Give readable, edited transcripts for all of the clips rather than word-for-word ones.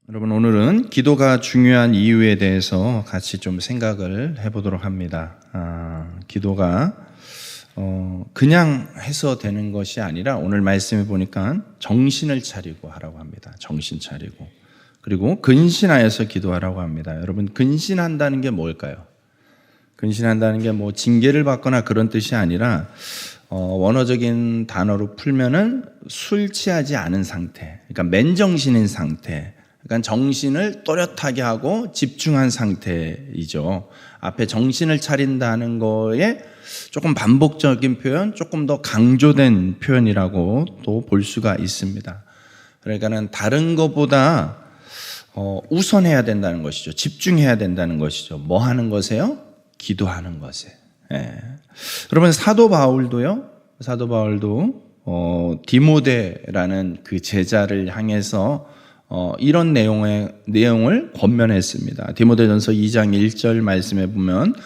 여러분, 오늘은 기도가 중요한 이유에 대해서 같이 좀 생각을 해보도록 합니다. 기도가 그냥 해서 되는 것이 아니라 오늘 말씀해 보니까 정신을 차리고 하라고 합니다. 정신 차리고. 그리고 근신하여서 기도하라고 합니다. 여러분, 근신한다는 게 뭘까요? 근신한다는 게 뭐 징계를 받거나 그런 뜻이 아니라 원어적인 단어로 풀면은 술 취하지 않은 상태, 그러니까 맨정신인 상태, 그러니까 정신을 또렷하게 하고 집중한 상태이죠. 앞에 정신을 차린다는 거에 조금 반복적인 표현, 조금 더 강조된 표현이라고 또 볼 수가 있습니다. 그러니까는 다른 것보다 우선해야 된다는 것이죠. 집중해야 된다는 것이죠. 뭐 하는 것에요? 기도하는 것에. 여러분, 사도 바울도 디모데라는 그 제자를 향해서 이런 내용을 권면했습니다. 디모데전서 2장 1절 말씀에 보면,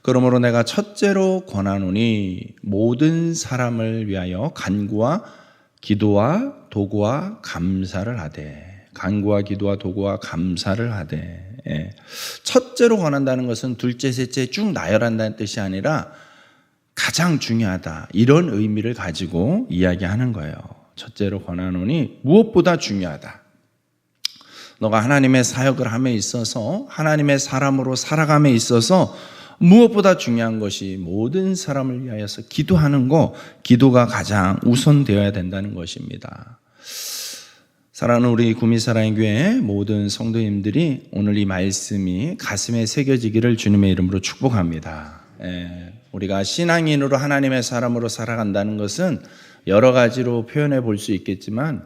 그러므로 내가 첫째로 권하노니 모든 사람을 위하여 간구와 기도와 도구와 감사를 하되. 간구와 기도와 도구와 감사를 하되. 첫째로 권한다는 것은 둘째, 셋째 쭉 나열한다는 뜻이 아니라 가장 중요하다, 이런 의미를 가지고 이야기하는 거예요. 첫째로 권하노니 무엇보다 중요하다. 너가 하나님의 사역을 함에 있어서, 하나님의 사람으로 살아감에 있어서 무엇보다 중요한 것이 모든 사람을 위하여서 기도하는 거, 기도가 가장 우선되어야 된다는 것입니다. 사랑하는 우리 구미사랑의 교회 모든 성도님들이 오늘 이 말씀이 가슴에 새겨지기를 주님의 이름으로 축복합니다. 우리가 신앙인으로 하나님의 사람으로 살아간다는 것은 여러 가지로 표현해 볼 수 있겠지만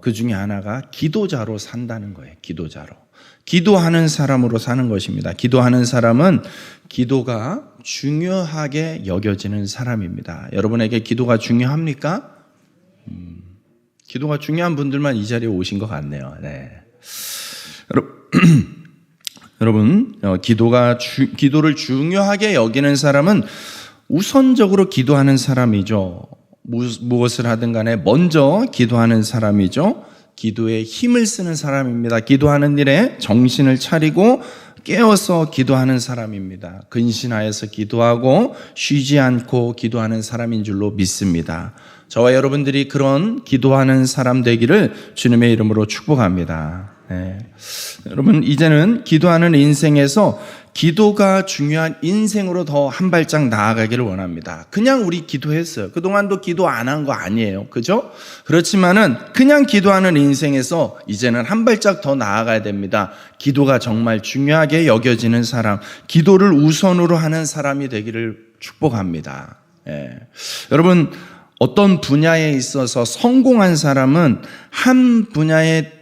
그 중에 하나가 기도자로 산다는 거예요. 기도자로. 기도하는 사람으로 사는 것입니다. 기도하는 사람은 기도가 중요하게 여겨지는 사람입니다. 여러분에게 기도가 중요합니까? 기도가 중요한 분들만 이 자리에 오신 것 같네요. 네. 여러분, 기도를 중요하게 여기는 사람은 우선적으로 기도하는 사람이죠. 무엇을 하든 간에 먼저 기도하는 사람이죠. 기도에 힘을 쓰는 사람입니다. 기도하는 일에 정신을 차리고 깨어서 기도하는 사람입니다. 근신하여서 기도하고 쉬지 않고 기도하는 사람인 줄로 믿습니다. 저와 여러분들이 그런 기도하는 사람 되기를 주님의 이름으로 축복합니다. 여러분, 이제는 기도하는 인생에서 기도가 중요한 인생으로 더 한 발짝 나아가기를 원합니다. 그냥 우리 기도했어요. 그동안도 기도 안 한 거 아니에요. 그죠? 그렇지만은 그냥 기도하는 인생에서 이제는 한 발짝 더 나아가야 됩니다. 기도가 정말 중요하게 여겨지는 사람, 기도를 우선으로 하는 사람이 되기를 축복합니다. 여러분, 어떤 분야에 있어서 성공한 사람은 한 분야에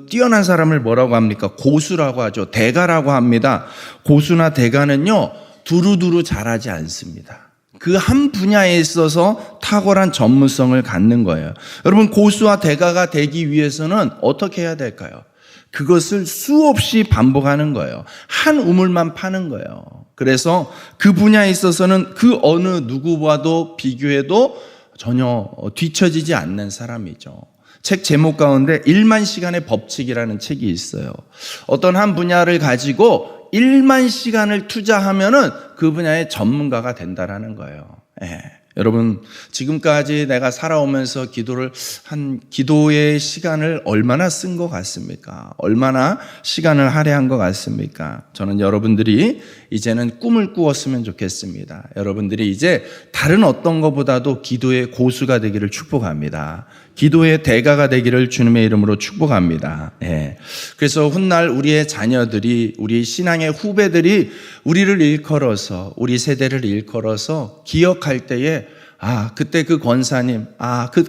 뛰어난 사람을 뭐라고 합니까? 고수라고 하죠. 대가라고 합니다. 고수나 대가는요, 두루두루 잘하지 않습니다. 그 한 분야에 있어서 탁월한 전문성을 갖는 거예요. 여러분, 고수와 대가가 되기 위해서는 어떻게 해야 될까요? 그것을 수없이 반복하는 거예요. 한 우물만 파는 거예요. 그래서 그 분야에 있어서는 그 어느 누구와도 비교해도 전혀 뒤처지지 않는 사람이죠. 책 제목 가운데 1만 시간의 법칙이라는 책이 있어요. 어떤 한 분야를 가지고 1만 시간을 투자하면은 그 분야의 전문가가 된다라는 거예요. 여러분, 지금까지 내가 살아오면서 기도의 시간을 얼마나 쓴 것 같습니까? 얼마나 시간을 할애한 것 같습니까? 저는 여러분들이 이제는 꿈을 꾸었으면 좋겠습니다. 여러분들이 이제 다른 어떤 것보다도 기도의 고수가 되기를 축복합니다. 기도의 대가가 되기를 주님의 이름으로 축복합니다. 그래서 훗날 우리의 자녀들이, 우리 신앙의 후배들이 우리를 일컬어서, 우리 세대를 일컬어서 기억할 때에, 그때 그 권사님,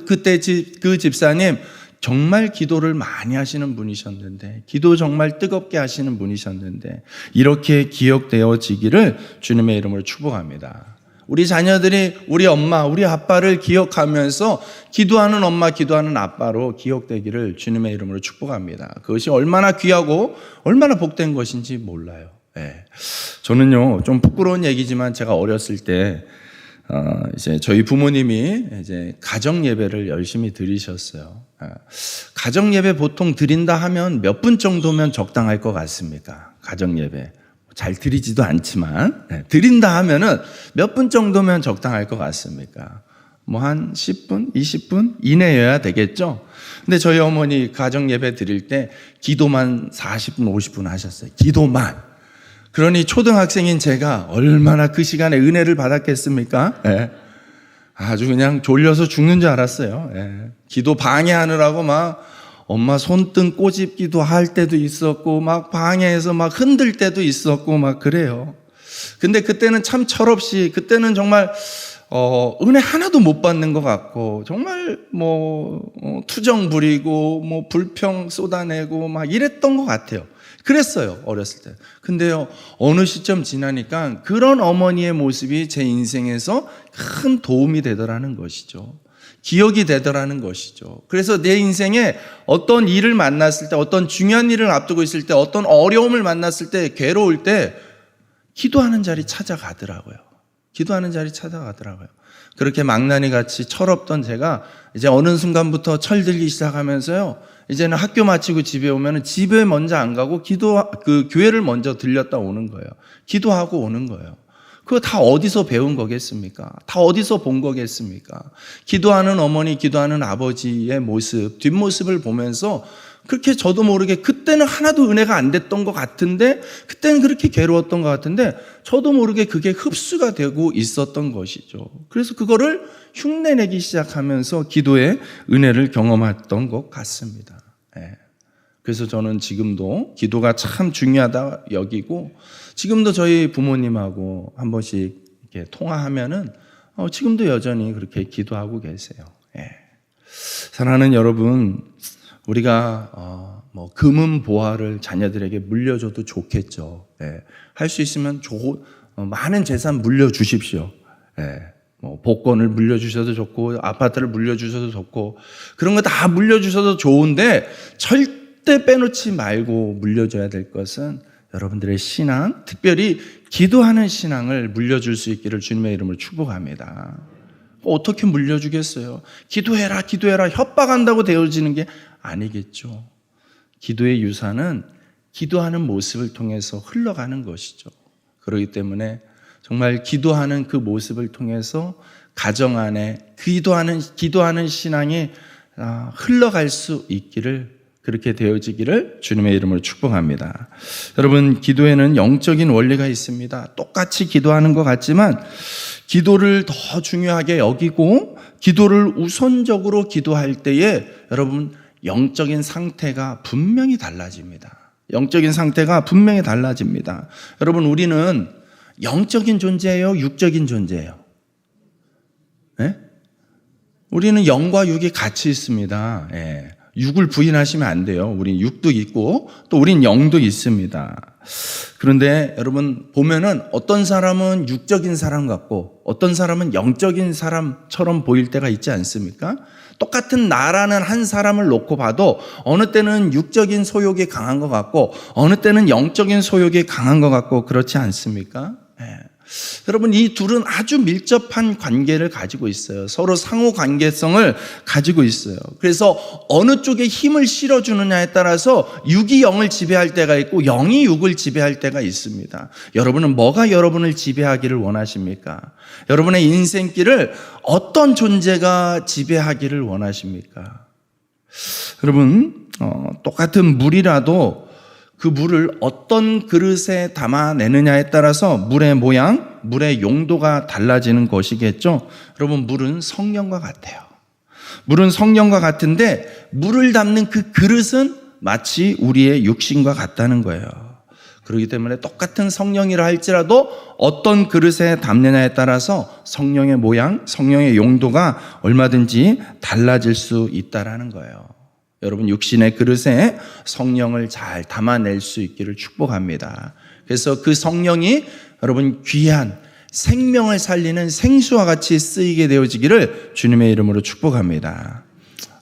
그때 그 집사님 정말 기도를 많이 하시는 분이셨는데, 기도 정말 뜨겁게 하시는 분이셨는데, 이렇게 기억되어지기를 주님의 이름으로 축복합니다. 우리 자녀들이 우리 엄마, 우리 아빠를 기억하면서 기도하는 엄마, 기도하는 아빠로 기억되기를 주님의 이름으로 축복합니다. 그것이 얼마나 귀하고 얼마나 복된 것인지 몰라요. 저는요, 좀 부끄러운 얘기지만 제가 어렸을 때 이제 저희 부모님이 이제 가정 예배를 열심히 드리셨어요. 가정 예배 보통 드린다 하면 몇 분 정도면 적당할 것 같습니까? 가정 예배 잘 드리지도 않지만 드린다 하면은 몇 분 정도면 적당할 것 같습니까? 뭐 한 10분, 20분 이내여야 되겠죠? 근데 저희 어머니 가정 예배 드릴 때 기도만 40분, 50분 하셨어요. 기도만. 그러니 초등학생인 제가 얼마나 그 시간에 은혜를 받았겠습니까? 아주 그냥 졸려서 죽는 줄 알았어요. 기도 방해하느라고 막 엄마 손등 꼬집기도 할 때도 있었고 막 방해해서 막 흔들 때도 있었고 막 그래요. 근데 그때는 참 철없이 그때는 정말 은혜 하나도 못 받는 것 같고 정말 투정 부리고 불평 쏟아내고 막 이랬던 것 같아요. 그랬어요, 어렸을 때. 근데요, 어느 시점 지나니까 그런 어머니의 모습이 제 인생에서 큰 도움이 되더라는 것이죠. 기억이 되더라는 것이죠. 그래서 내 인생에 어떤 일을 만났을 때, 어떤 중요한 일을 앞두고 있을 때, 어떤 어려움을 만났을 때, 괴로울 때 기도하는 자리 찾아가더라고요. 기도하는 자리 찾아가더라고요. 그렇게 망나니 같이 철없던 제가 이제 어느 순간부터 철들기 시작하면서요, 이제는 학교 마치고 집에 오면 집에 먼저 안 가고 교회를 먼저 들렸다 오는 거예요. 기도하고 오는 거예요. 그거 다 어디서 배운 거겠습니까? 다 어디서 본 거겠습니까? 기도하는 어머니, 기도하는 아버지의 모습, 뒷모습을 보면서 그렇게 저도 모르게 그때는 하나도 은혜가 안 됐던 것 같은데, 그때는 그렇게 괴로웠던 것 같은데 저도 모르게 그게 흡수가 되고 있었던 것이죠. 그래서 그거를 흉내내기 시작하면서 기도의 은혜를 경험했던 것 같습니다. 그래서 저는 지금도 기도가 참 중요하다 여기고, 지금도 저희 부모님하고 한 번씩 이렇게 통화하면은 지금도 여전히 그렇게 기도하고 계세요. 사랑하는 여러분, 우리가 금은 보화를 자녀들에게 물려줘도 좋겠죠. 할 수 있으면 많은 재산 물려주십시오. 복권을 물려주셔도 좋고 아파트를 물려주셔도 좋고 그런 거 다 물려주셔도 좋은데 절대 빼놓지 말고 물려줘야 될 것은 여러분들의 신앙, 특별히 기도하는 신앙을 물려줄 수 있기를 주님의 이름으로 축복합니다. 어떻게 물려주겠어요? 기도해라 협박한다고 되어지는 게 아니겠죠. 기도의 유산은 기도하는 모습을 통해서 흘러가는 것이죠. 그렇기 때문에 정말 기도하는 그 모습을 통해서 가정 안에 기도하는 신앙이 흘러갈 수 있기를, 그렇게 되어지기를 주님의 이름으로 축복합니다. 여러분, 기도에는 영적인 원리가 있습니다. 똑같이 기도하는 것 같지만 기도를 더 중요하게 여기고 기도를 우선적으로 기도할 때에 여러분 영적인 상태가 분명히 달라집니다. 영적인 상태가 분명히 달라집니다. 여러분, 우리는 영적인 존재예요? 육적인 존재예요? 우리는 영과 육이 같이 있습니다. 육을 부인하시면 안 돼요. 우린 육도 있고 또 우린 영도 있습니다. 그런데 여러분 보면은 어떤 사람은 육적인 사람 같고 어떤 사람은 영적인 사람처럼 보일 때가 있지 않습니까? 똑같은 나라는 한 사람을 놓고 봐도 어느 때는 육적인 소욕이 강한 것 같고 어느 때는 영적인 소욕이 강한 것 같고 그렇지 않습니까? 여러분, 이 둘은 아주 밀접한 관계를 가지고 있어요. 서로 상호 관계성을 가지고 있어요. 그래서 어느 쪽에 힘을 실어주느냐에 따라서 육이 영을 지배할 때가 있고 영이 육을 지배할 때가 있습니다. 여러분은 뭐가 여러분을 지배하기를 원하십니까? 여러분의 인생길을 어떤 존재가 지배하기를 원하십니까? 여러분, 똑같은 물이라도 그 물을 어떤 그릇에 담아내느냐에 따라서 물의 모양, 물의 용도가 달라지는 것이겠죠. 여러분, 물은 성령과 같아요. 물은 성령과 같은데 물을 담는 그 그릇은 마치 우리의 육신과 같다는 거예요. 그렇기 때문에 똑같은 성령이라 할지라도 어떤 그릇에 담느냐에 따라서 성령의 모양, 성령의 용도가 얼마든지 달라질 수 있다는 거예요. 여러분, 육신의 그릇에 성령을 잘 담아낼 수 있기를 축복합니다. 그래서 그 성령이 여러분 귀한 생명을 살리는 생수와 같이 쓰이게 되어지기를 주님의 이름으로 축복합니다.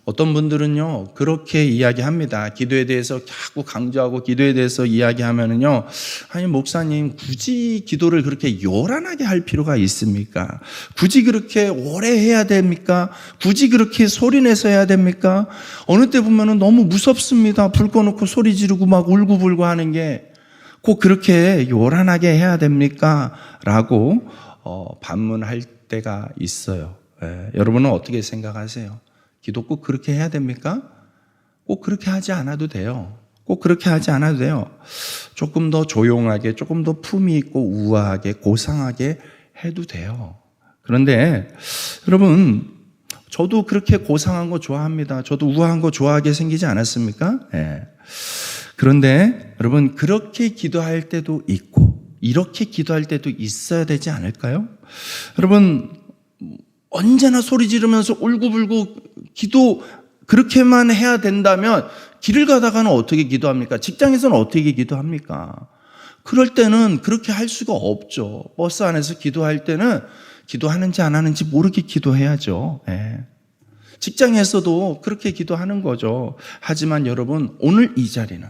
어떤 분들은요, 그렇게 이야기합니다. 기도에 대해서 자꾸 강조하고 기도에 대해서 이야기하면은요, 아니, 목사님, 굳이 기도를 그렇게 요란하게 할 필요가 있습니까? 굳이 그렇게 오래 해야 됩니까? 굳이 그렇게 소리내서 해야 됩니까? 어느 때 보면은 너무 무섭습니다. 불 꺼놓고 소리 지르고 막 울고불고 하는 게 꼭 그렇게 요란하게 해야 됩니까? 라고 반문할 때가 있어요. 여러분은 어떻게 생각하세요? 기도 꼭 그렇게 해야 됩니까? 꼭 그렇게 하지 않아도 돼요. 꼭 그렇게 하지 않아도 돼요. 조금 더 조용하게, 조금 더 품위 있고 우아하게, 고상하게 해도 돼요. 그런데 여러분, 저도 그렇게 고상한 거 좋아합니다. 저도 우아한 거 좋아하게 생기지 않았습니까? 그런데 여러분, 그렇게 기도할 때도 있고 이렇게 기도할 때도 있어야 되지 않을까요? 여러분, 언제나 소리 지르면서 울고불고 기도 그렇게만 해야 된다면 길을 가다가는 어떻게 기도합니까? 직장에서는 어떻게 기도합니까? 그럴 때는 그렇게 할 수가 없죠. 버스 안에서 기도할 때는 기도하는지 안 하는지 모르게 기도해야죠. 직장에서도 그렇게 기도하는 거죠. 하지만 여러분, 오늘 이 자리는,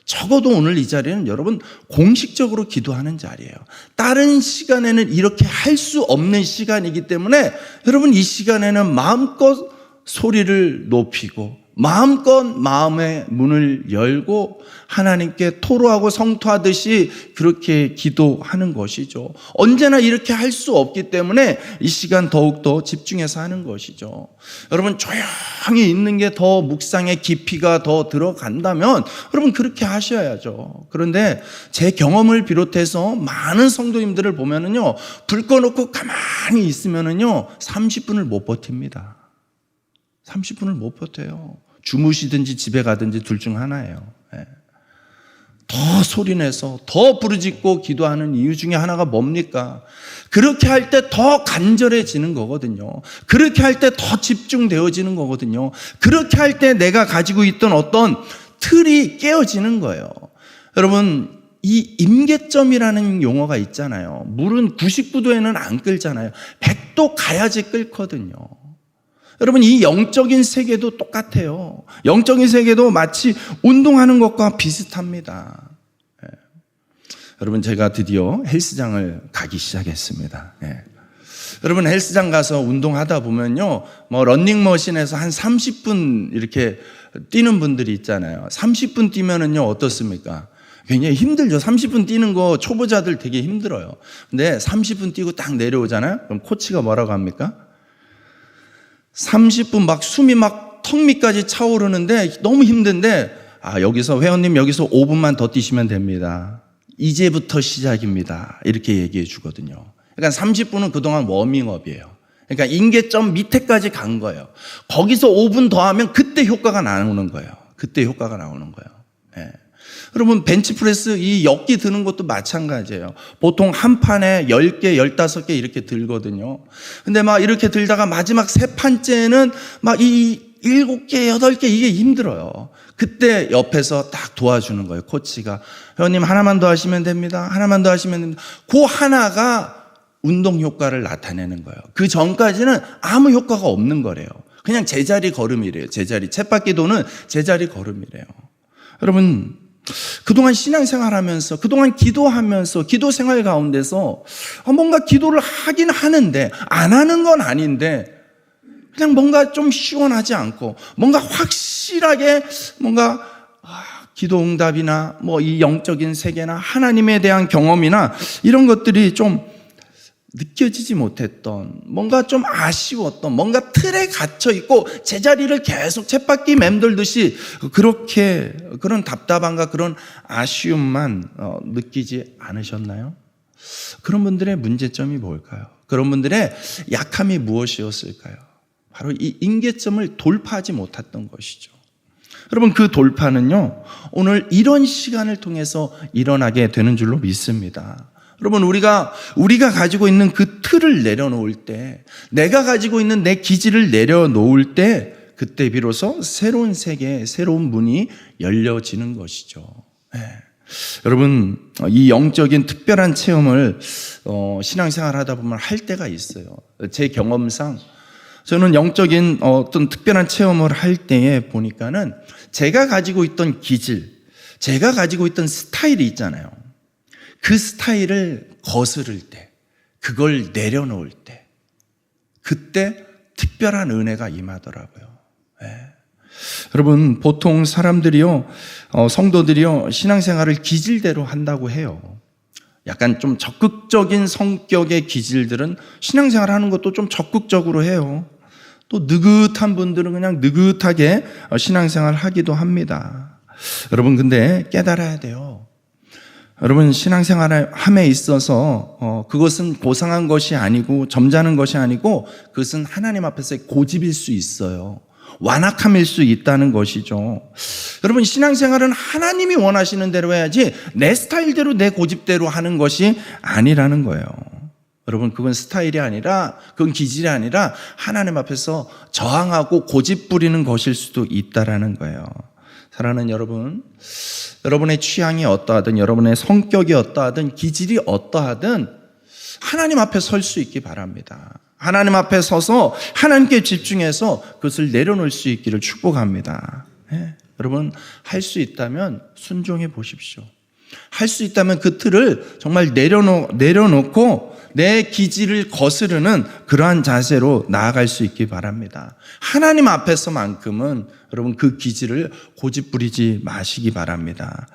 적어도 오늘 이 자리는 여러분 공식적으로 기도하는 자리예요. 다른 시간에는 이렇게 할 수 없는 시간이기 때문에 여러분, 이 시간에는 마음껏 소리를 높이고 마음껏 마음의 문을 열고 하나님께 토로하고 성토하듯이 그렇게 기도하는 것이죠. 언제나 이렇게 할 수 없기 때문에 이 시간 더욱더 집중해서 하는 것이죠. 여러분, 조용히 있는 게 더 묵상의 깊이가 더 들어간다면 여러분 그렇게 하셔야죠. 그런데 제 경험을 비롯해서 많은 성도님들을 보면은요, 불 꺼놓고 가만히 있으면은요 30분을 못 버팁니다. 30분을 못 버텨요. 주무시든지 집에 가든지 둘 중 하나예요. 더 소리내서 더 부르짖고 기도하는 이유 중에 하나가 뭡니까? 그렇게 할 때 더 간절해지는 거거든요. 그렇게 할 때 더 집중되어지는 거거든요. 그렇게 할 때 내가 가지고 있던 어떤 틀이 깨어지는 거예요. 여러분, 이 임계점이라는 용어가 있잖아요. 물은 99도에는 안 끓잖아요. 100도 가야지 끓거든요. 여러분, 이 영적인 세계도 똑같아요. 영적인 세계도 마치 운동하는 것과 비슷합니다. 여러분, 제가 드디어 헬스장을 가기 시작했습니다. 여러분, 헬스장 가서 운동하다 보면요, 러닝머신에서 한 30분 이렇게 뛰는 분들이 있잖아요. 30분 뛰면은요, 어떻습니까? 굉장히 힘들죠. 30분 뛰는 거 초보자들 되게 힘들어요. 근데 30분 뛰고 딱 내려오잖아요. 그럼 코치가 뭐라고 합니까? 30분 막 숨이 막 턱 밑까지 차오르는데 너무 힘든데, 여기서 회원님 여기서 5분만 더 뛰시면 됩니다. 이제부터 시작입니다. 이렇게 얘기해 주거든요. 그러니까 30분은 그동안 워밍업이에요. 그러니까 임계점 밑에까지 간 거예요. 거기서 5분 더 하면 그때 효과가 나오는 거예요. 그때 효과가 나오는 거예요. 여러분, 벤치프레스 이 역기 드는 것도 마찬가지예요. 보통 한 판에 10개, 15개 이렇게 들거든요. 근데 막 이렇게 들다가 마지막 세 판째는 막 이 7개, 8개 이게 힘들어요. 그때 옆에서 딱 도와주는 거예요. 코치가. 회원님 하나만 더 하시면 됩니다. 하나만 더 하시면 됩니다. 그 하나가 운동 효과를 나타내는 거예요. 그 전까지는 아무 효과가 없는 거래요. 그냥 제자리 걸음이래요. 제자리. 쳇바퀴도는 제자리 걸음이래요. 여러분, 그동안 신앙생활 하면서, 그동안 기도하면서, 기도 생활 가운데서 뭔가 기도를 하긴 하는데, 안 하는 건 아닌데, 그냥 뭔가 좀 시원하지 않고, 뭔가 확실하게 뭔가 기도 응답이나 이 영적인 세계나 하나님에 대한 경험이나 이런 것들이 좀 느껴지지 못했던, 뭔가 좀 아쉬웠던, 뭔가 틀에 갇혀 있고 제자리를 계속 쳇바퀴 맴돌듯이 그렇게 그런 답답함과 그런 아쉬움만 느끼지 않으셨나요? 그런 분들의 문제점이 뭘까요? 그런 분들의 약함이 무엇이었을까요? 바로 이 임계점을 돌파하지 못했던 것이죠. 여러분, 그 돌파는요, 오늘 이런 시간을 통해서 일어나게 되는 줄로 믿습니다. 여러분, 우리가 가지고 있는 그 틀을 내려놓을 때, 내가 가지고 있는 내 기질을 내려놓을 때, 그때 비로소 새로운 세계, 새로운 문이 열려지는 것이죠. 여러분, 이 영적인 특별한 체험을 신앙생활 하다 보면 할 때가 있어요. 제 경험상 저는 영적인 어떤 특별한 체험을 할 때에 보니까는 제가 가지고 있던 기질, 제가 가지고 있던 스타일이 있잖아요. 그 스타일을 거스를 때, 그걸 내려놓을 때, 그때 특별한 은혜가 임하더라고요. 네. 여러분, 보통 사람들이요, 성도들이요, 신앙생활을 기질대로 한다고 해요. 약간 좀 적극적인 성격의 기질들은 신앙생활 하는 것도 좀 적극적으로 해요. 또 느긋한 분들은 그냥 느긋하게 신앙생활 하기도 합니다. 여러분, 근데 깨달아야 돼요. 여러분, 신앙생활 함에 있어서 그것은 고상한 것이 아니고 점잖은 것이 아니고 그것은 하나님 앞에서의 고집일 수 있어요. 완악함일 수 있다는 것이죠. 여러분, 신앙생활은 하나님이 원하시는 대로 해야지 내 스타일대로 내 고집대로 하는 것이 아니라는 거예요. 여러분, 그건 스타일이 아니라, 그건 기질이 아니라 하나님 앞에서 저항하고 고집 부리는 것일 수도 있다라는 거예요. 사랑하는 여러분, 여러분의 취향이 어떠하든, 여러분의 성격이 어떠하든, 기질이 어떠하든 하나님 앞에 설 수 있기 바랍니다. 하나님 앞에 서서 하나님께 집중해서 그것을 내려놓을 수 있기를 축복합니다. 네. 여러분, 할 수 있다면 순종해 보십시오. 할 수 있다면 그 틀을 정말 내려놓고 내 기질을 거스르는 그러한 자세로 나아갈 수 있기 바랍니다. 하나님 앞에서만큼은 여러분 그 기질을 고집부리지 마시기 바랍니다.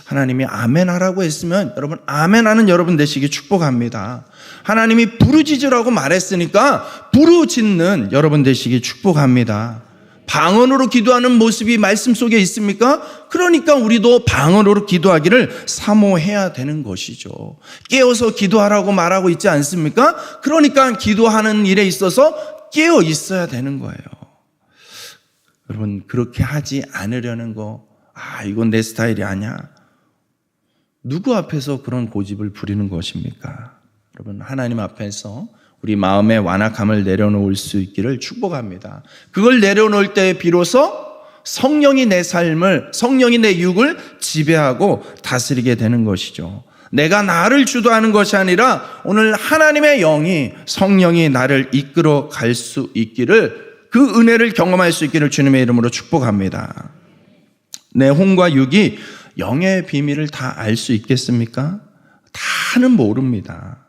하나님이 아멘 하라고 했으면 여러분 아멘 하는 여러분 되시기 축복합니다. 하나님이 부르짖으라고 말했으니까 부르짖는 여러분 되시기 축복합니다. 방언으로 기도하는 모습이 말씀 속에 있습니까? 그러니까 우리도 방언으로 기도하기를 사모해야 되는 것이죠. 깨어서 기도하라고 말하고 있지 않습니까? 그러니까 기도하는 일에 있어서 깨어 있어야 되는 거예요. 여러분, 그렇게 하지 않으려는 거, 이건 내 스타일이 아니야. 누구 앞에서 그런 고집을 부리는 것입니까? 여러분, 하나님 앞에서 우리 마음의 완악함을 내려놓을 수 있기를 축복합니다. 그걸 내려놓을 때 비로소 성령이 내 삶을, 성령이 내 육을 지배하고 다스리게 되는 것이죠. 내가 나를 주도하는 것이 아니라 오늘 하나님의 영이, 성령이 나를 이끌어 갈 수 있기를, 그 은혜를 경험할 수 있기를 주님의 이름으로 축복합니다. 내 혼과 육이 영의 비밀을 다 알 수 있겠습니까? 다는 모릅니다.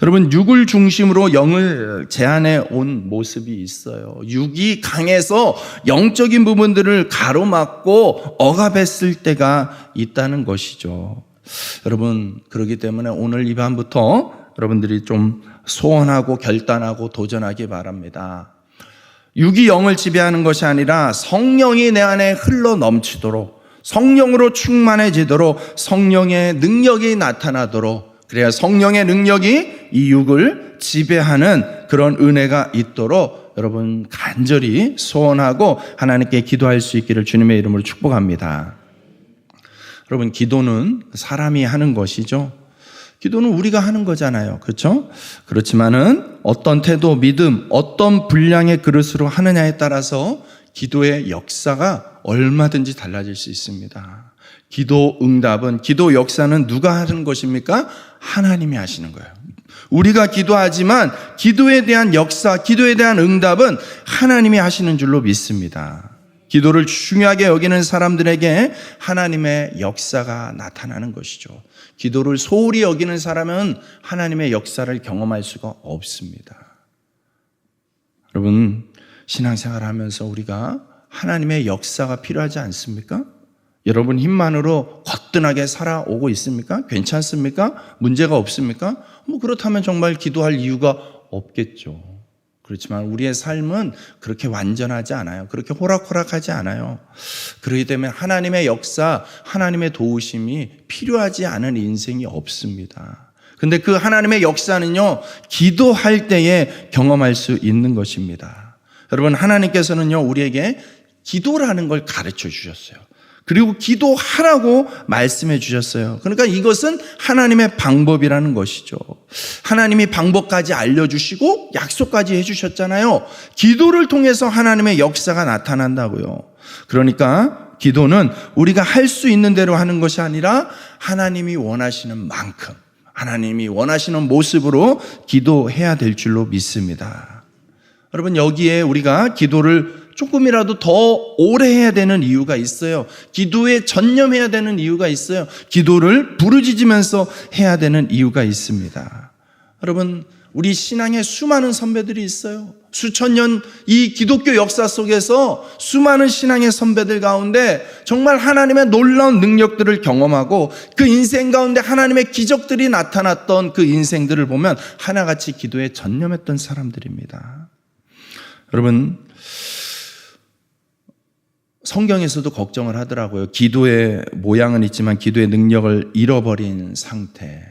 여러분, 육을 중심으로 영을 제한해 온 모습이 있어요. 육이 강해서 영적인 부분들을 가로막고 억압했을 때가 있다는 것이죠. 여러분, 그렇기 때문에 오늘 이 밤부터 여러분들이 좀 소원하고 결단하고 도전하기 바랍니다. 육이 영을 지배하는 것이 아니라 성령이 내 안에 흘러 넘치도록, 성령으로 충만해지도록, 성령의 능력이 나타나도록, 그래야 성령의 능력이 이 육을 지배하는 그런 은혜가 있도록 여러분 간절히 소원하고 하나님께 기도할 수 있기를 주님의 이름으로 축복합니다. 여러분, 기도는 사람이 하는 것이죠. 기도는 우리가 하는 거잖아요. 그렇죠? 그렇지만은 어떤 태도, 믿음, 어떤 분량의 그릇으로 하느냐에 따라서 기도의 역사가 얼마든지 달라질 수 있습니다. 기도 응답은, 기도 역사는 누가 하는 것입니까? 하나님이 하시는 거예요. 우리가 기도하지만 기도에 대한 역사, 기도에 대한 응답은 하나님이 하시는 줄로 믿습니다. 기도를 중요하게 여기는 사람들에게 하나님의 역사가 나타나는 것이죠. 기도를 소홀히 여기는 사람은 하나님의 역사를 경험할 수가 없습니다. 여러분, 신앙생활 하면서 우리가 하나님의 역사가 필요하지 않습니까? 여러분 힘만으로 거뜬하게 살아오고 있습니까? 괜찮습니까? 문제가 없습니까? 그렇다면 정말 기도할 이유가 없겠죠. 그렇지만 우리의 삶은 그렇게 완전하지 않아요. 그렇게 호락호락하지 않아요. 그렇기 때문에 하나님의 역사, 하나님의 도우심이 필요하지 않은 인생이 없습니다. 근데 그 하나님의 역사는요, 기도할 때에 경험할 수 있는 것입니다. 여러분, 하나님께서는요, 우리에게 기도라는 걸 가르쳐 주셨어요. 그리고 기도하라고 말씀해 주셨어요. 그러니까 이것은 하나님의 방법이라는 것이죠. 하나님이 방법까지 알려주시고 약속까지 해주셨잖아요. 기도를 통해서 하나님의 역사가 나타난다고요. 그러니까 기도는 우리가 할 수 있는 대로 하는 것이 아니라 하나님이 원하시는 만큼, 하나님이 원하시는 모습으로 기도해야 될 줄로 믿습니다. 여러분, 여기에 우리가 기도를 조금이라도 더 오래 해야 되는 이유가 있어요. 기도에 전념해야 되는 이유가 있어요. 기도를 부르짖으면서 해야 되는 이유가 있습니다. 여러분, 우리 신앙에 수많은 선배들이 있어요. 수천 년 이 기독교 역사 속에서 수많은 신앙의 선배들 가운데 정말 하나님의 놀라운 능력들을 경험하고 그 인생 가운데 하나님의 기적들이 나타났던 그 인생들을 보면 하나같이 기도에 전념했던 사람들입니다. 여러분, 성경에서도 걱정을 하더라고요. 기도의 모양은 있지만 기도의 능력을 잃어버린 상태.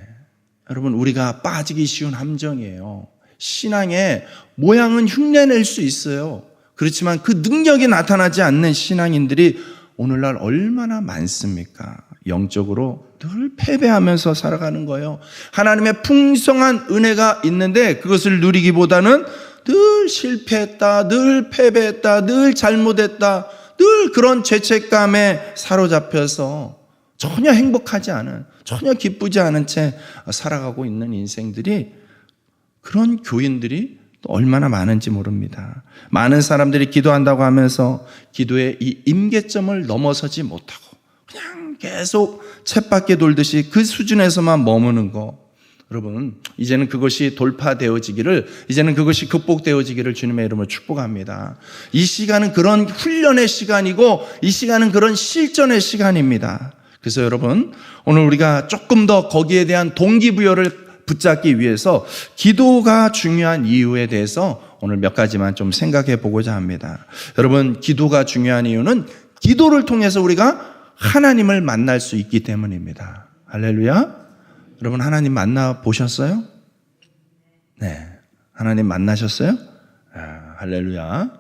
여러분, 우리가 빠지기 쉬운 함정이에요. 신앙의 모양은 흉내낼 수 있어요. 그렇지만 그 능력이 나타나지 않는 신앙인들이 오늘날 얼마나 많습니까? 영적으로 늘 패배하면서 살아가는 거예요. 하나님의 풍성한 은혜가 있는데 그것을 누리기보다는 늘 실패했다, 늘 패배했다, 늘 잘못했다, 늘 그런 죄책감에 사로잡혀서 전혀 행복하지 않은, 전혀 기쁘지 않은 채 살아가고 있는 인생들이, 그런 교인들이 또 얼마나 많은지 모릅니다. 많은 사람들이 기도한다고 하면서 기도의 이 임계점을 넘어서지 못하고 그냥 계속 쳇바퀴 돌듯이 그 수준에서만 머무는 거. 여러분, 이제는 그것이 돌파되어지기를, 이제는 그것이 극복되어지기를 주님의 이름으로 축복합니다. 이 시간은 그런 훈련의 시간이고 이 시간은 그런 실전의 시간입니다. 그래서 여러분, 오늘 우리가 조금 더 거기에 대한 동기부여를 붙잡기 위해서 기도가 중요한 이유에 대해서 오늘 몇 가지만 좀 생각해 보고자 합니다. 여러분, 기도가 중요한 이유는 기도를 통해서 우리가 하나님을 만날 수 있기 때문입니다. 할렐루야. 여러분, 하나님 만나 보셨어요? 네. 하나님 만나셨어요? 할렐루야.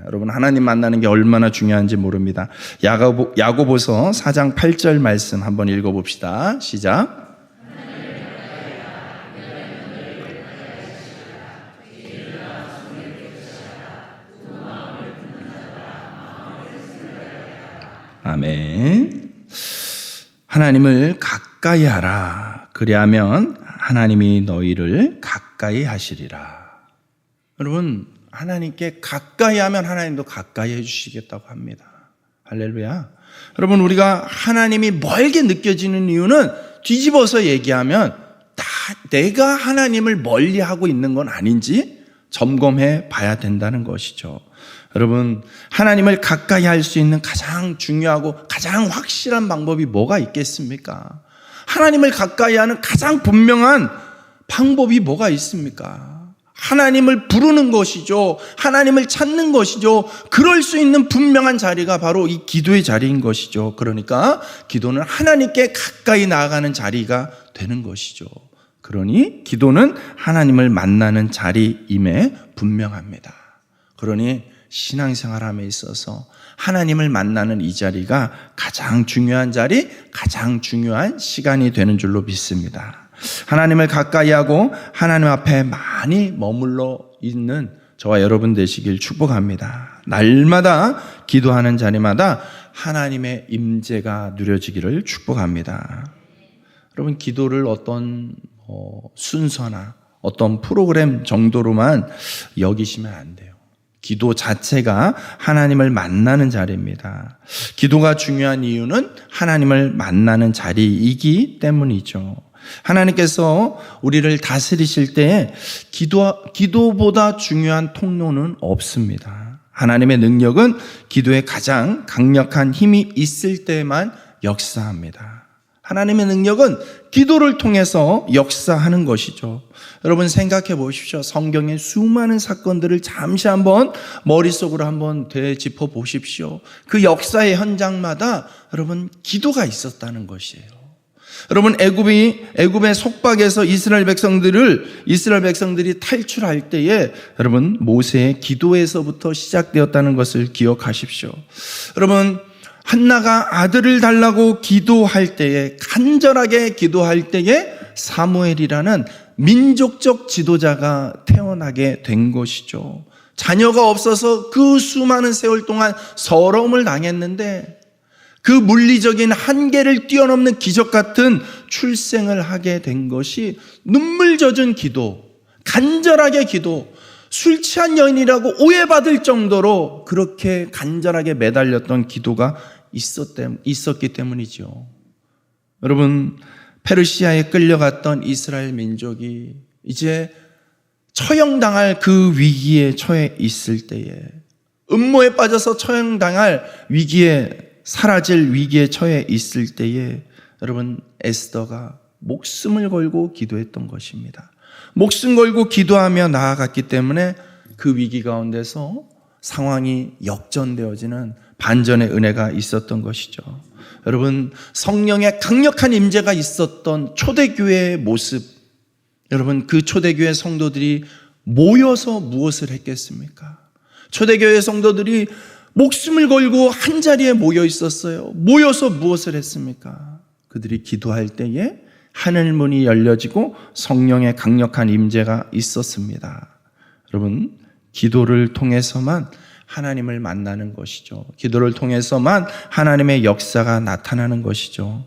여러분, 하나님 만나는 게 얼마나 중요한지 모릅니다. 야고보서 4장 8절 말씀 한번 읽어봅시다. 시작. 아멘. 하나님을 가까이 하라. 그리하면 하나님이 너희를 가까이 하시리라. 여러분, 하나님께 가까이 하면 하나님도 가까이 해주시겠다고 합니다. 할렐루야. 여러분, 우리가 하나님이 멀게 느껴지는 이유는 뒤집어서 얘기하면 다 내가 하나님을 멀리하고 있는 건 아닌지 점검해 봐야 된다는 것이죠. 여러분, 하나님을 가까이 할 수 있는 가장 중요하고 가장 확실한 방법이 뭐가 있겠습니까? 하나님을 가까이 하는 가장 분명한 방법이 뭐가 있습니까? 하나님을 부르는 것이죠. 하나님을 찾는 것이죠. 그럴 수 있는 분명한 자리가 바로 이 기도의 자리인 것이죠. 그러니까 기도는 하나님께 가까이 나아가는 자리가 되는 것이죠. 그러니 기도는 하나님을 만나는 자리임에 분명합니다. 그러니 신앙생활함에 있어서 하나님을 만나는 이 자리가 가장 중요한 자리, 가장 중요한 시간이 되는 줄로 믿습니다. 하나님을 가까이 하고 하나님 앞에 많이 머물러 있는 저와 여러분 되시길 축복합니다. 날마다 기도하는 자리마다 하나님의 임재가 누려지기를 축복합니다. 여러분, 기도를 어떤 순서나 어떤 프로그램 정도로만 여기시면 안 돼요. 기도 자체가 하나님을 만나는 자리입니다. 기도가 중요한 이유는 하나님을 만나는 자리이기 때문이죠. 하나님께서 우리를 다스리실 때에 기도보다 중요한 통로는 없습니다. 하나님의 능력은 기도에 가장 강력한 힘이 있을 때만 역사합니다. 하나님의 능력은 기도를 통해서 역사하는 것이죠. 여러분, 생각해 보십시오. 성경의 수많은 사건들을 잠시 한번 머릿속으로 한번 되짚어 보십시오. 그 역사의 현장마다 여러분, 기도가 있었다는 것이에요. 여러분, 애굽의 속박에서 이스라엘 백성들이 탈출할 때에 여러분, 모세의 기도에서부터 시작되었다는 것을 기억하십시오. 여러분, 한나가 아들을 달라고 기도할 때에, 간절하게 기도할 때에 사무엘이라는 민족적 지도자가 태어나게 된 것이죠. 자녀가 없어서 그 수많은 세월 동안 서러움을 당했는데 그 물리적인 한계를 뛰어넘는 기적 같은 출생을 하게 된 것이 눈물 젖은 기도, 간절하게 기도, 술 취한 여인이라고 오해받을 정도로 그렇게 간절하게 매달렸던 기도가 있었기 때문이죠. 여러분, 페르시아에 끌려갔던 이스라엘 민족이 이제 처형당할 그 위기에 처해 있을 때에, 음모에 빠져서 처형당할 위기에, 사라질 위기에 처해 있을 때에 여러분, 에스더가 목숨을 걸고 기도했던 것입니다. 목숨 걸고 기도하며 나아갔기 때문에 그 위기 가운데서 상황이 역전되어지는 반전의 은혜가 있었던 것이죠. 여러분, 성령의 강력한 임재가 있었던 초대교회의 모습, 여러분, 그 초대교회 성도들이 모여서 무엇을 했겠습니까? 초대교회 성도들이 목숨을 걸고 한자리에 모여 있었어요. 모여서 무엇을 했습니까? 그들이 기도할 때에 하늘 문이 열려지고 성령의 강력한 임재가 있었습니다. 여러분, 기도를 통해서만 하나님을 만나는 것이죠. 기도를 통해서만 하나님의 역사가 나타나는 것이죠.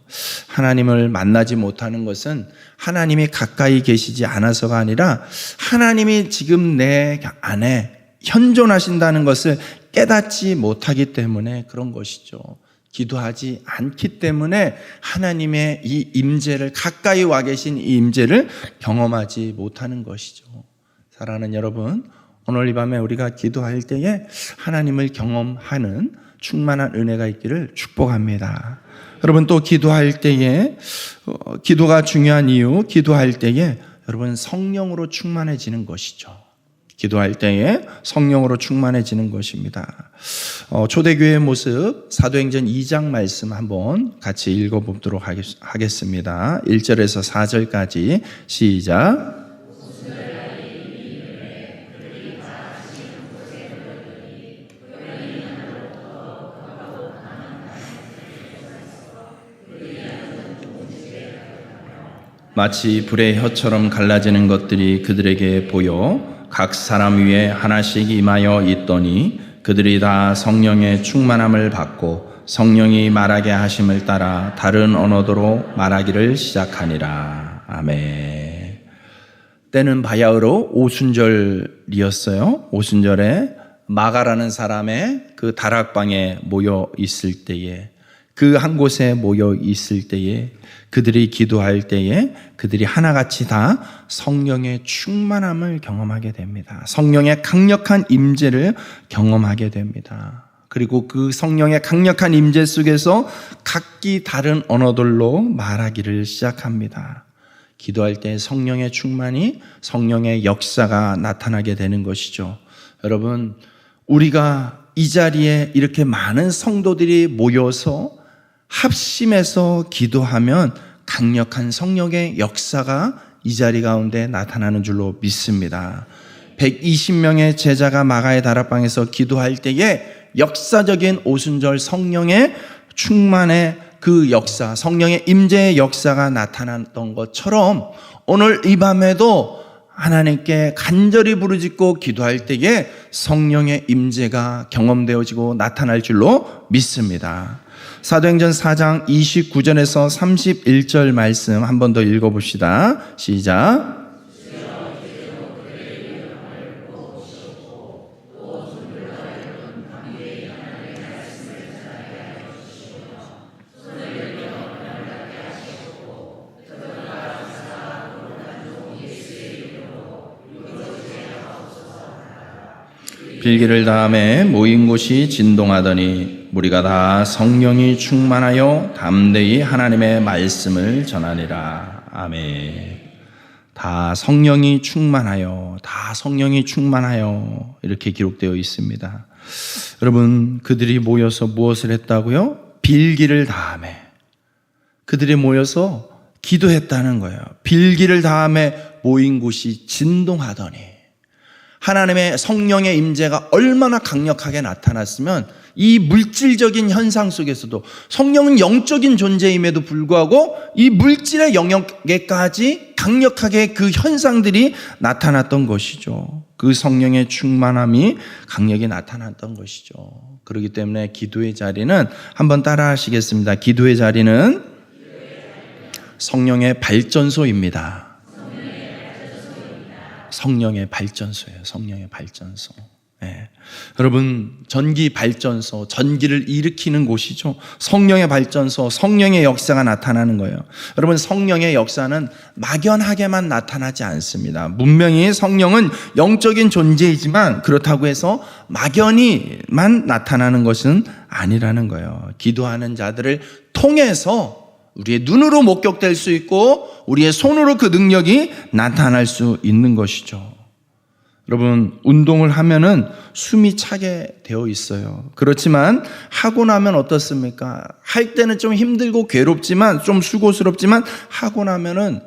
하나님을 만나지 못하는 것은 하나님이 가까이 계시지 않아서가 아니라 하나님이 지금 내 안에 현존하신다는 것을 깨닫지 못하기 때문에 그런 것이죠. 기도하지 않기 때문에 하나님의 이 임재를, 가까이 와 계신 이 임재를 경험하지 못하는 것이죠. 사랑하는 여러분, 오늘 이 밤에 우리가 기도할 때에 하나님을 경험하는 충만한 은혜가 있기를 축복합니다. 여러분, 또 기도할 때에, 기도가 중요한 이유, 기도할 때에 여러분 성령으로 충만해지는 것이죠. 기도할 때에 성령으로 충만해지는 것입니다. 초대교회의 모습, 사도행전 2장 말씀 한번 같이 읽어보도록 하겠습니다. 1절에서 4절까지 시작. 마치 불의 혀처럼 갈라지는 것들이 그들에게 보여 각 사람 위에 하나씩 임하여 있더니 그들이 다 성령의 충만함을 받고 성령이 말하게 하심을 따라 다른 언어도로 말하기를 시작하니라. 아멘. 때는 바야흐로 오순절이었어요. 오순절에 마가라는 사람의 그 다락방에 모여 있을 때에, 그 한 곳에 모여 있을 때에, 그들이 기도할 때에 그들이 하나같이 다 성령의 충만함을 경험하게 됩니다. 성령의 강력한 임재를 경험하게 됩니다. 그리고 그 성령의 강력한 임재 속에서 각기 다른 언어들로 말하기를 시작합니다. 기도할 때 성령의 충만이, 성령의 역사가 나타나게 되는 것이죠. 여러분, 우리가 이 자리에 이렇게 많은 성도들이 모여서 합심해서 기도하면 강력한 성령의 역사가 이 자리 가운데 나타나는 줄로 믿습니다. 120명의 제자가 마가의 다락방에서 기도할 때에 역사적인 오순절 성령의 충만의 그 역사, 성령의 임재의 역사가 나타났던 것처럼 오늘 이 밤에도 하나님께 간절히 부르짖고 기도할 때에 성령의 임재가 경험되어지고 나타날 줄로 믿습니다. 사도행전 4장 29절에서 31절 말씀 한 번 더 읽어봅시다. 시작. 빌기를 다음에 모인 곳이 진동하더니 무리가 다 성령이 충만하여 담대히 하나님의 말씀을 전하니라. 아멘. 다 성령이 충만하여, 다 성령이 충만하여 이렇게 기록되어 있습니다. 여러분, 그들이 모여서 무엇을 했다고요? 빌기를 다음에 그들이 모여서 기도했다는 거예요. 빌기를 다음에 모인 곳이 진동하더니, 하나님의 성령의 임재가 얼마나 강력하게 나타났으면 이 물질적인 현상 속에서도, 성령은 영적인 존재임에도 불구하고 이 물질의 영역에까지 강력하게 그 현상들이 나타났던 것이죠. 그 성령의 충만함이 강력히 나타났던 것이죠. 그렇기 때문에 기도의 자리는, 한번 따라 하시겠습니다. 기도의 자리는 성령의 발전소입니다. 성령의 발전소예요. 성령의 발전소. 예. 여러분, 전기 발전소, 전기를 일으키는 곳이죠. 성령의 발전소, 성령의 역사가 나타나는 거예요. 여러분, 성령의 역사는 막연하게만 나타나지 않습니다. 분명히 성령은 영적인 존재이지만 그렇다고 해서 막연히만 나타나는 것은 아니라는 거예요. 기도하는 자들을 통해서 우리의 눈으로 목격될 수 있고 우리의 손으로 그 능력이 나타날 수 있는 것이죠. 여러분, 운동을 하면은 숨이 차게 되어 있어요. 그렇지만 하고 나면 어떻습니까? 할 때는 좀 힘들고 괴롭지만, 좀 수고스럽지만 하고 나면은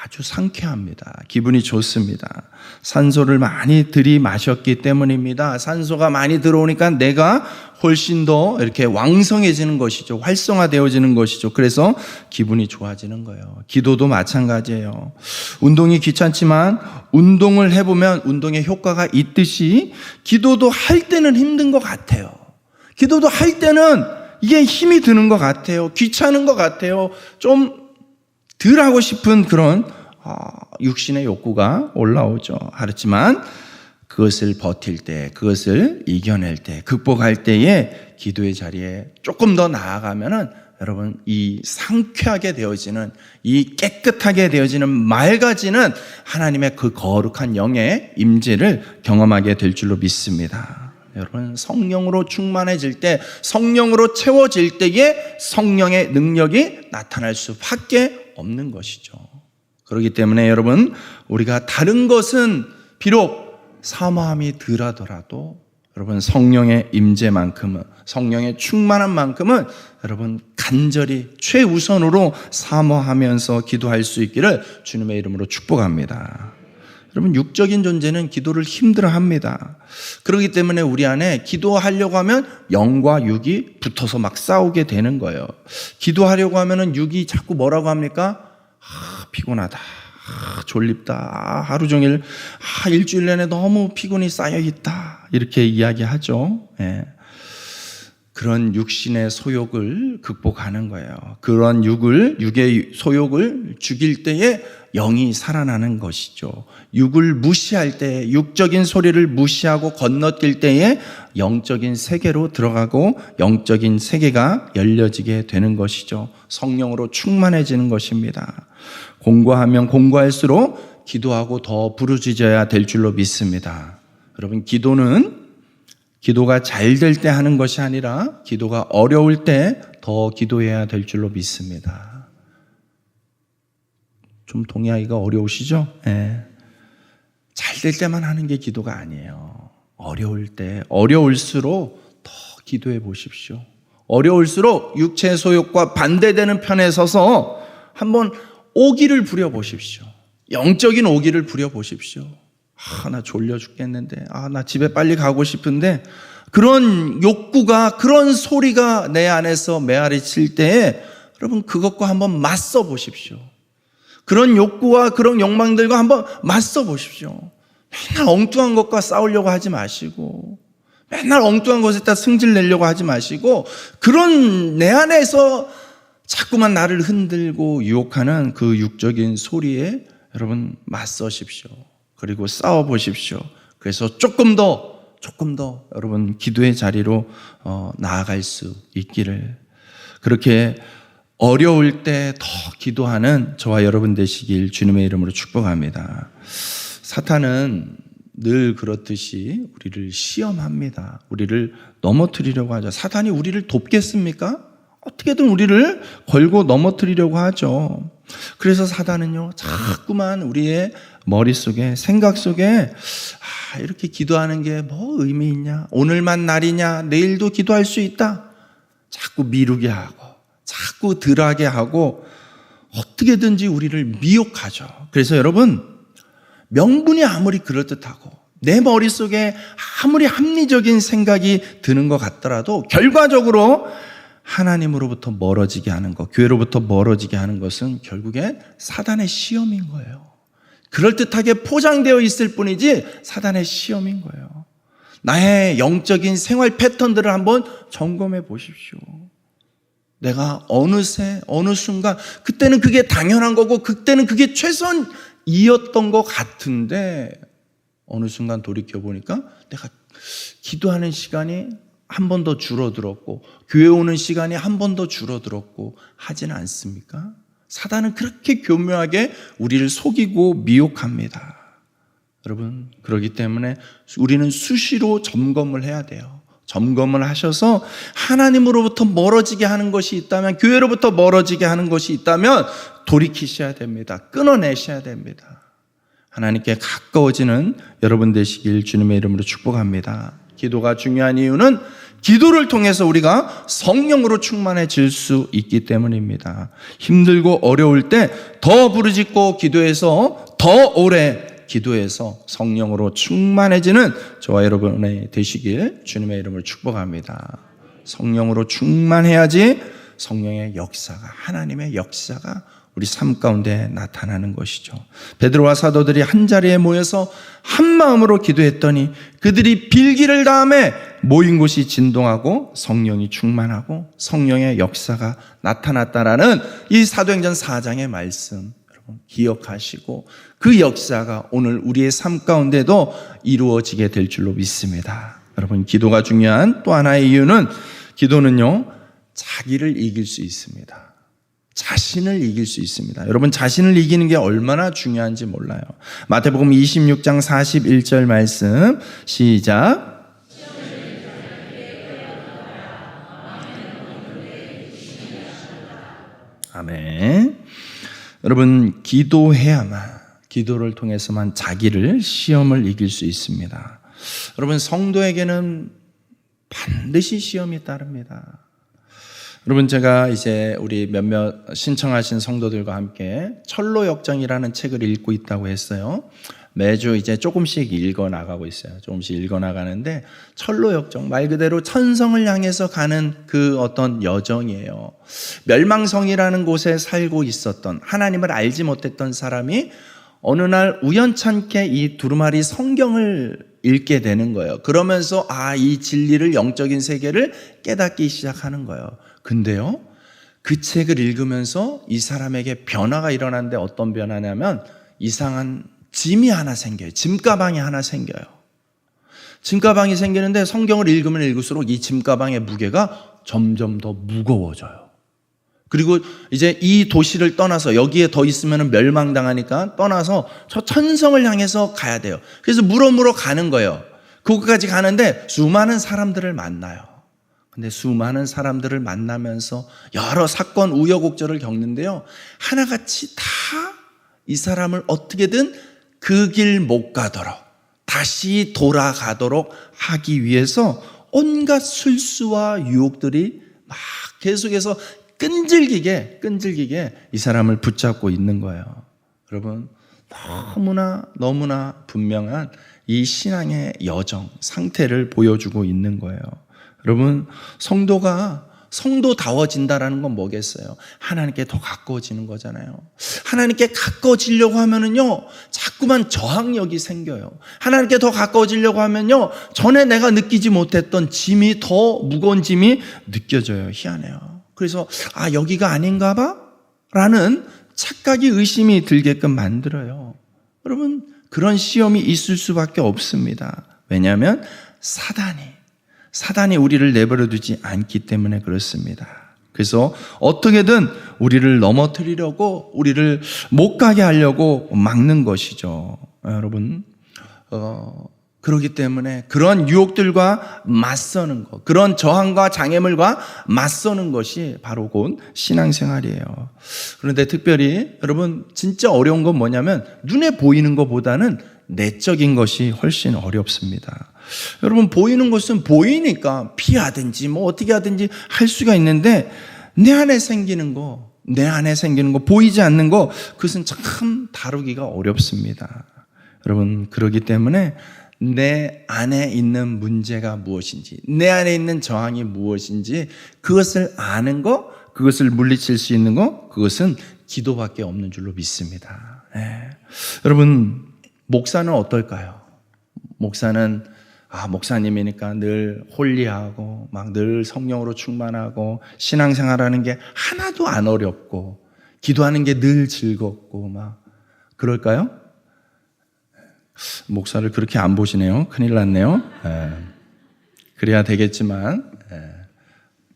아주 상쾌합니다. 기분이 좋습니다. 산소를 많이 들이마셨기 때문입니다. 산소가 많이 들어오니까 내가 훨씬 더 이렇게 왕성해지는 것이죠. 활성화되어지는 것이죠. 그래서 기분이 좋아지는 거예요. 기도도 마찬가지예요. 운동이 귀찮지만 운동을 해보면 운동의 효과가 있듯이 기도도 할 때는 힘든 것 같아요. 기도도 할 때는 이게 힘이 드는 것 같아요. 귀찮은 것 같아요. 좀 덜 하고 싶은 그런 육신의 욕구가 올라오죠. 하지만 그것을 버틸 때, 그것을 이겨낼 때, 극복할 때에 기도의 자리에 조금 더 나아가면은 여러분, 이 상쾌하게 되어지는, 이 깨끗하게 되어지는, 맑아지는 하나님의 그 거룩한 영의 임재를 경험하게 될 줄로 믿습니다. 여러분, 성령으로 충만해질 때, 성령으로 채워질 때에 성령의 능력이 나타날 수밖에 없는 것이죠. 그렇기 때문에 여러분, 우리가 다른 것은 비록 사모함이 덜하더라도 여러분, 성령의 임재만큼은, 성령의 충만한 만큼은 여러분 간절히 최우선으로 사모하면서 기도할 수 있기를 주님의 이름으로 축복합니다. 여러분, 육적인 존재는 기도를 힘들어합니다. 그렇기 때문에 우리 안에 기도하려고 하면 영과 육이 붙어서 막 싸우게 되는 거예요. 기도하려고 하면은 육이 자꾸 뭐라고 합니까? 피곤하다. 졸립다. 하루 종일 일주일 내내 너무 피곤이 쌓여 있다. 이렇게 이야기하죠. 예. 그런 육신의 소욕을 극복하는 거예요. 그런 육의 소욕을 죽일 때에 영이 살아나는 것이죠. 육을 무시할 때, 육적인 소리를 무시하고 건너뛸 때에 영적인 세계로 들어가고 영적인 세계가 열려지게 되는 것이죠. 성령으로 충만해지는 것입니다. 공고하면 공고할수록 기도하고 더 부르짖어야 될 줄로 믿습니다. 여러분, 기도가 잘 될 때 하는 것이 아니라 기도가 어려울 때 더 기도해야 될 줄로 믿습니다. 좀 동의하기가 어려우시죠? 네. 잘 될 때만 하는 게 기도가 아니에요. 어려울 때, 어려울수록 더 기도해 보십시오. 어려울수록 육체의 소욕과 반대되는 편에 서서 한번 오기를 부려보십시오. 영적인 오기를 부려보십시오. 나 졸려 죽겠는데, 나 집에 빨리 가고 싶은데, 그런 욕구가, 그런 소리가 내 안에서 메아리 칠 때에 여러분, 그것과 한번 맞서 보십시오. 그런 욕구와 그런 욕망들과 한번 맞서 보십시오. 맨날 엉뚱한 것과 싸우려고 하지 마시고, 맨날 엉뚱한 것에다 승질 내려고 하지 마시고, 그런 내 안에서 자꾸만 나를 흔들고 유혹하는 그 육적인 소리에 여러분 맞서십시오. 그리고 싸워보십시오. 그래서 조금 더 여러분 기도의 자리로 나아갈 수 있기를, 그렇게 어려울 때 더 기도하는 저와 여러분 되시길 주님의 이름으로 축복합니다. 사탄은 늘 그렇듯이 우리를 시험합니다. 우리를 넘어뜨리려고 하죠. 사탄이 우리를 돕겠습니까? 어떻게든 우리를 걸고 넘어뜨리려고 하죠. 그래서 사단은요, 자꾸만 우리의 머릿속에, 생각 속에 이렇게 기도하는 게 뭐 의미 있냐? 오늘만 날이냐? 내일도 기도할 수 있다. 자꾸 미루게 하고, 자꾸 덜하게 하고, 어떻게든지 우리를 미혹하죠. 그래서 여러분, 명분이 아무리 그럴듯하고 내 머릿속에 아무리 합리적인 생각이 드는 것 같더라도 결과적으로 하나님으로부터 멀어지게 하는 것, 교회로부터 멀어지게 하는 것은 결국엔 사단의 시험인 거예요. 그럴듯하게 포장되어 있을 뿐이지 사단의 시험인 거예요. 나의 영적인 생활 패턴들을 한번 점검해 보십시오. 내가 어느새, 어느 순간, 그때는 그게 당연한 거고, 그때는 그게 이었던 것 같은데 어느 순간 돌이켜보니까 내가 기도하는 시간이 한 번 더 줄어들었고 교회 오는 시간이 한 번 더 줄어들었고 하지는 않습니까? 사단은 그렇게 교묘하게 우리를 속이고 미혹합니다. 여러분, 그렇기 때문에 우리는 수시로 점검을 해야 돼요. 점검을 하셔서 하나님으로부터 멀어지게 하는 것이 있다면, 교회로부터 멀어지게 하는 것이 있다면 돌이키셔야 됩니다. 끊어내셔야 됩니다. 하나님께 가까워지는 여러분 되시길 주님의 이름으로 축복합니다. 기도가 중요한 이유는 기도를 통해서 우리가 성령으로 충만해질 수 있기 때문입니다. 힘들고 어려울 때 더 부르짖고 기도해서 더 오래 기도해서 성령으로 충만해지는 저와 여러분의 되시길 주님의 이름으로 축복합니다. 성령으로 충만해야지 성령의 역사가, 하나님의 역사가 우리 삶 가운데 나타나는 것이죠. 베드로와 사도들이 한자리에 모여서 한 마음으로 기도했더니 그들이 빌기를 다음에 모인 곳이 진동하고 성령이 충만하고 성령의 역사가 나타났다라는 이 사도행전 4장의 말씀 여러분 기억하시고 그 역사가 오늘 우리의 삶 가운데도 이루어지게 될 줄로 믿습니다. 여러분, 기도가 중요한 또 하나의 이유는 기도는요, 자기를 이길 수 있습니다. 자신을 이길 수 있습니다. 여러분, 자신을 이기는 게 얼마나 중요한지 몰라요. 마태복음 26장 41절 말씀 시작. 아멘. 여러분, 기도를 통해서만 자기를 시험을 이길 수 있습니다. 여러분, 성도에게는 반드시 시험이 따릅니다. 여러분, 제가 이제 우리 몇몇 신청하신 성도들과 함께 철로역정이라는 책을 읽고 있다고 했어요. 매주 이제 조금씩 읽어 나가고 있어요. 조금씩 읽어 나가는데 철로역정, 말 그대로 천성을 향해서 가는 그 어떤 여정이에요. 멸망성이라는 곳에 살고 있었던, 하나님을 알지 못했던 사람이 어느 날 우연찮게 이 두루마리 성경을 읽게 되는 거예요. 그러면서 이 진리를, 영적인 세계를 깨닫기 시작하는 거예요. 근데요, 그 책을 읽으면서 이 사람에게 변화가 일어나는데 어떤 변화냐면 이상한 짐이 하나 생겨요. 짐가방이 하나 생겨요. 짐가방이 생기는데 성경을 읽으면 읽을수록 이 짐가방의 무게가 점점 더 무거워져요. 그리고 이제 이 도시를 떠나서, 여기에 더 있으면 멸망당하니까 떠나서 저 천성을 향해서 가야 돼요. 그래서 물어 가는 거예요. 거기까지 가는데 수많은 사람들을 만나요. 근데 수많은 사람들을 만나면서 여러 사건, 우여곡절을 겪는데요, 하나같이 다 이 사람을 어떻게든 그 길 못 가도록, 다시 돌아가도록 하기 위해서 온갖 술수와 유혹들이 막 계속해서 끈질기게 이 사람을 붙잡고 있는 거예요. 여러분, 너무나 분명한 이 신앙의 여정, 상태를 보여주고 있는 거예요. 여러분, 성도다워진다라는 건 뭐겠어요? 하나님께 더 가까워지는 거잖아요. 하나님께 가까워지려고 하면은요, 자꾸만 저항력이 생겨요. 하나님께 더 가까워지려고 하면요, 전에 내가 느끼지 못했던 짐이, 더 무거운 짐이 느껴져요. 희한해요. 그래서 여기가 아닌가 봐? 라는 착각이, 의심이 들게끔 만들어요. 여러분, 그런 시험이 있을 수밖에 없습니다. 왜냐하면 사단이 우리를 내버려 두지 않기 때문에 그렇습니다. 그래서 어떻게든 우리를 넘어뜨리려고, 우리를 못 가게 하려고 막는 것이죠. 여러분, 그렇기 때문에 그런 유혹들과 맞서는 것, 그런 저항과 장애물과 맞서는 것이 바로 곧 신앙생활이에요. 그런데 특별히 여러분, 진짜 어려운 건 뭐냐면 눈에 보이는 것보다는 내적인 것이 훨씬 어렵습니다. 여러분, 보이는 것은 보이니까 피하든지 어떻게 하든지 할 수가 있는데 내 안에 생기는 거, 보이지 않는 거, 그것은 참 다루기가 어렵습니다. 여러분, 그렇기 때문에 내 안에 있는 문제가 무엇인지, 내 안에 있는 저항이 무엇인지 그것을 아는 거, 그것을 물리칠 수 있는 거, 그것은 기도밖에 없는 줄로 믿습니다. 여러분, 목사는 어떨까요? 목사는 목사님이니까 늘 홀리하고 막 늘 성령으로 충만하고 신앙생활하는 게 하나도 안 어렵고 기도하는 게 늘 즐겁고 막 그럴까요? 목사를 그렇게 안 보시네요. 큰일 났네요. 그래야 되겠지만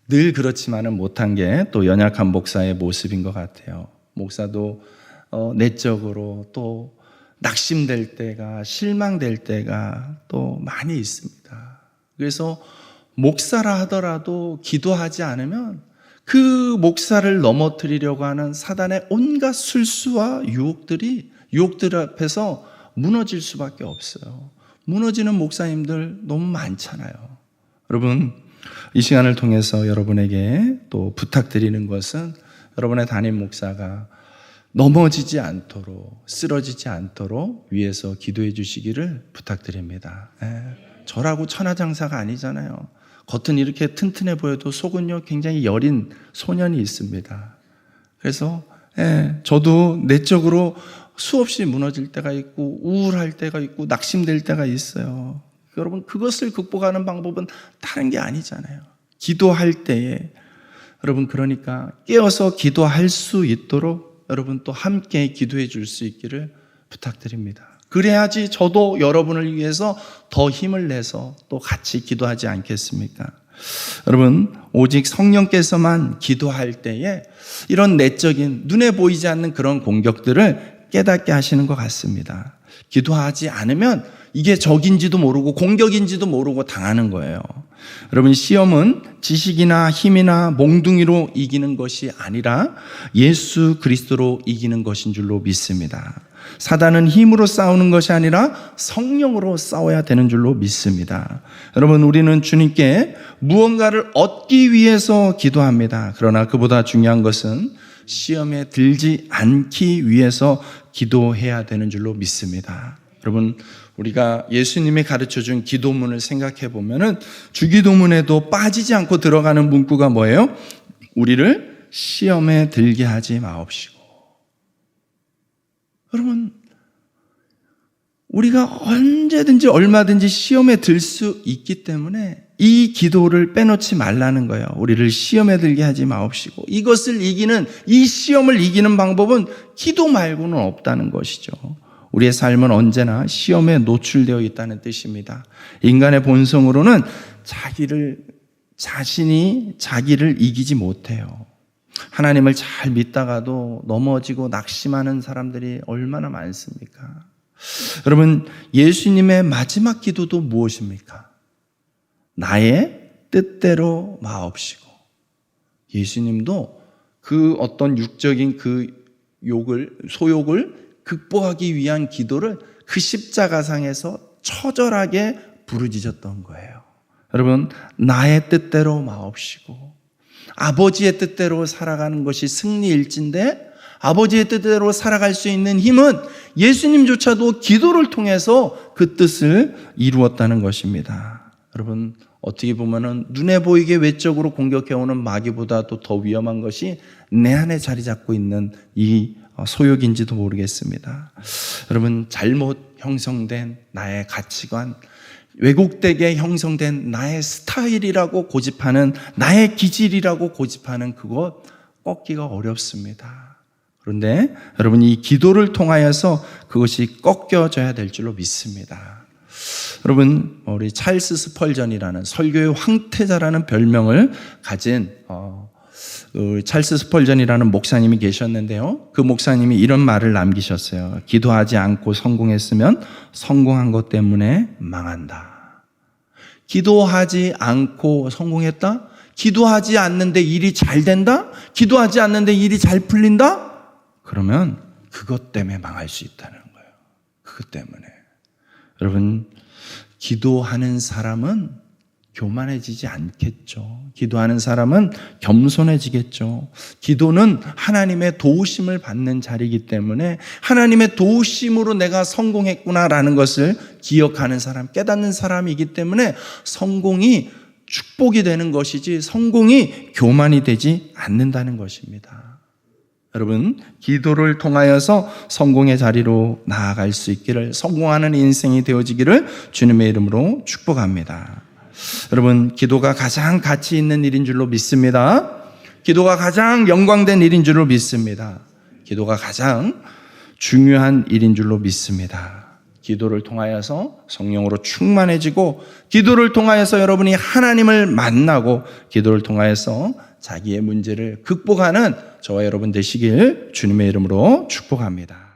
늘 그렇지만은 못한 게 또 연약한 목사의 모습인 것 같아요. 목사도 내적으로 또 낙심될 때가, 실망될 때가 또 많이 있습니다. 그래서 목사라 하더라도 기도하지 않으면 그 목사를 넘어뜨리려고 하는 사단의 온갖 술수와 유혹들 앞에서 무너질 수밖에 없어요. 무너지는 목사님들 너무 많잖아요. 여러분, 이 시간을 통해서 여러분에게 또 부탁드리는 것은 여러분의 담임 목사가 넘어지지 않도록, 쓰러지지 않도록 위에서 기도해 주시기를 부탁드립니다. 저라고 천하장사가 아니잖아요. 겉은 이렇게 튼튼해 보여도 속은요 굉장히 여린 소년이 있습니다. 그래서 저도 내적으로 수없이 무너질 때가 있고 우울할 때가 있고 낙심될 때가 있어요. 여러분, 그것을 극복하는 방법은 다른 게 아니잖아요. 기도할 때에 여러분, 그러니까 깨어서 기도할 수 있도록 여러분 또 함께 기도해 줄 수 있기를 부탁드립니다. 그래야지 저도 여러분을 위해서 더 힘을 내서 또 같이 기도하지 않겠습니까? 여러분, 오직 성령께서만 기도할 때에 이런 내적인 눈에 보이지 않는 그런 공격들을 깨닫게 하시는 것 같습니다. 기도하지 않으면 이게 적인지도 모르고 공격인지도 모르고 당하는 거예요. 여러분, 시험은 지식이나 힘이나 몽둥이로 이기는 것이 아니라 예수 그리스도로 이기는 것인 줄로 믿습니다. 사단은 힘으로 싸우는 것이 아니라 성령으로 싸워야 되는 줄로 믿습니다. 여러분, 우리는 주님께 무언가를 얻기 위해서 기도합니다. 그러나 그보다 중요한 것은 시험에 들지 않기 위해서 기도해야 되는 줄로 믿습니다. 여러분, 우리가 예수님이 가르쳐준 기도문을 생각해 보면은 주기도문에도 빠지지 않고 들어가는 문구가 뭐예요? 우리를 시험에 들게 하지 마옵시고. 여러분, 우리가 언제든지 얼마든지 시험에 들 수 있기 때문에 이 기도를 빼놓지 말라는 거예요. 우리를 시험에 들게 하지 마옵시고. 이것을 이기는, 이 시험을 이기는 방법은 기도 말고는 없다는 것이죠. 우리의 삶은 언제나 시험에 노출되어 있다는 뜻입니다. 인간의 본성으로는 자신이 자기를 이기지 못해요. 하나님을 잘 믿다가도 넘어지고 낙심하는 사람들이 얼마나 많습니까? 여러분, 예수님의 마지막 기도도 무엇입니까? 나의 뜻대로 마옵시고. 예수님도 그 어떤 육적인 그 소욕을 극복하기 위한 기도를 그 십자가상에서 처절하게 부르짖었던 거예요. 여러분, 나의 뜻대로 마옵시고. 아버지의 뜻대로 살아가는 것이 승리일진데 아버지의 뜻대로 살아갈 수 있는 힘은 예수님조차도 기도를 통해서 그 뜻을 이루었다는 것입니다. 여러분, 어떻게 보면은 눈에 보이게 외적으로 공격해오는 마귀보다도 더 위험한 것이 내 안에 자리 잡고 있는 이 소욕인지도 모르겠습니다. 여러분, 잘못 형성된 나의 가치관, 왜곡되게 형성된 나의 스타일이라고 고집하는, 나의 기질이라고 고집하는 그것 꺾기가 어렵습니다. 그런데 여러분, 이 기도를 통하여서 그것이 꺾여져야 될 줄로 믿습니다. 여러분, 우리 찰스 스펄전이라는 설교의 황태자라는 별명을 가진 찰스 스펄전이라는 목사님이 계셨는데요. 그 목사님이 이런 말을 남기셨어요. 기도하지 않고 성공했으면 성공한 것 때문에 망한다. 기도하지 않고 성공했다? 기도하지 않는데 일이 잘 된다? 기도하지 않는데 일이 잘 풀린다? 그러면 그것 때문에 망할 수 있다는 거예요. 그것 때문에. 여러분, 기도하는 사람은 교만해지지 않겠죠. 기도하는 사람은 겸손해지겠죠. 기도는 하나님의 도우심을 받는 자리이기 때문에 하나님의 도우심으로 내가 성공했구나라는 것을 기억하는 사람, 깨닫는 사람이기 때문에 성공이 축복이 되는 것이지 성공이 교만이 되지 않는다는 것입니다. 여러분, 기도를 통하여서 성공의 자리로 나아갈 수 있기를, 성공하는 인생이 되어지기를 주님의 이름으로 축복합니다. 여러분, 기도가 가장 가치 있는 일인 줄로 믿습니다. 기도가 가장 영광된 일인 줄로 믿습니다. 기도가 가장 중요한 일인 줄로 믿습니다. 기도를 통하여서 성령으로 충만해지고, 기도를 통하여서 여러분이 하나님을 만나고, 기도를 통하여서 자기의 문제를 극복하는 저와 여러분 되시길 주님의 이름으로 축복합니다.